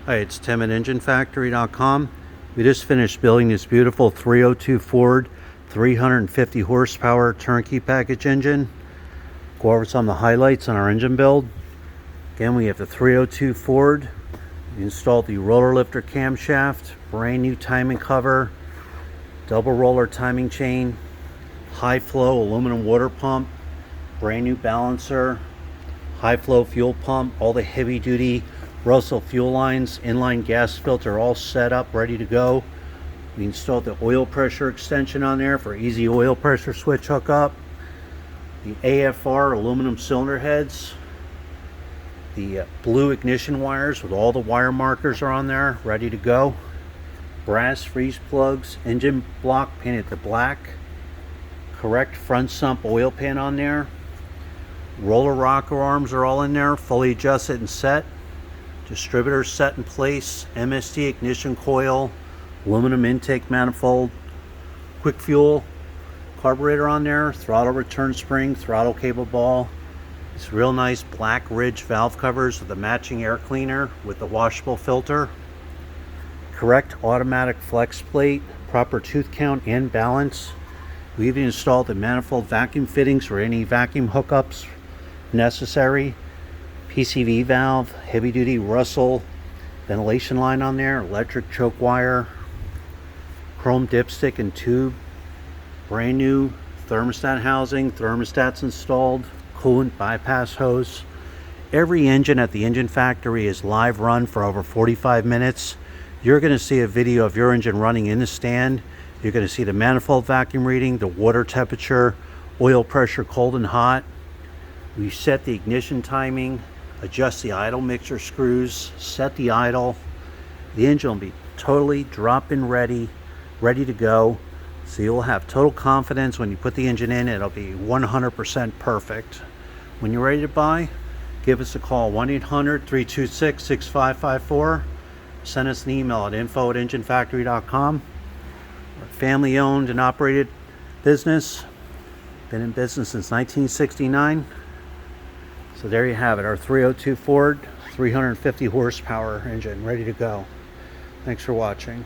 Hi, it's Tim at EngineFactory.com. We just finished building this beautiful 302 Ford 350 horsepower turnkey package engine. Go over some of the highlights on our engine build. Again, we have the 302 Ford. We installed the roller lifter camshaft, brand new timing cover, double roller timing chain, high flow aluminum water pump, brand new balancer, high flow fuel pump, all the heavy duty Russell fuel lines, inline gas filter all set up, ready to go. We installed the oil pressure extension on there for easy oil pressure switch hookup. The AFR aluminum cylinder heads. The blue ignition wires with all the wire markers are on there, ready to go. Brass freeze plugs, engine block painted to black. Correct front sump oil pan on there. Roller rocker arms are all in there, fully adjusted and set. Distributor set in place, MSD ignition coil, aluminum intake manifold, quick fuel carburetor on there, throttle return spring, throttle cable ball. It's real nice black ridge valve covers with a matching air cleaner with the washable filter. Correct automatic flex plate, proper tooth count and balance. We even installed the manifold vacuum fittings for any vacuum hookups necessary. PCV valve, heavy duty Russell ventilation line on there, electric choke wire, chrome dipstick and tube, brand new thermostat housing, thermostats installed, coolant bypass hose. Every engine at the engine factory is live run for over 45 minutes. You're going to see a video of your engine running in the stand. You're going to see the manifold vacuum reading, the water temperature, oil pressure cold and hot. We set the ignition timing, adjust the idle mixer screws, set the idle. The engine will be totally drop-in ready to go. So you'll have total confidence when you put the engine in. It'll be 100% perfect. When you're ready to buy, give us a call, 1-800-326-6554. Send us an email at info@enginefactory.com. We're a family owned and operated business. Been in business since 1969. So there you have it, our 302 Ford 350 horsepower engine ready to go. Thanks for watching.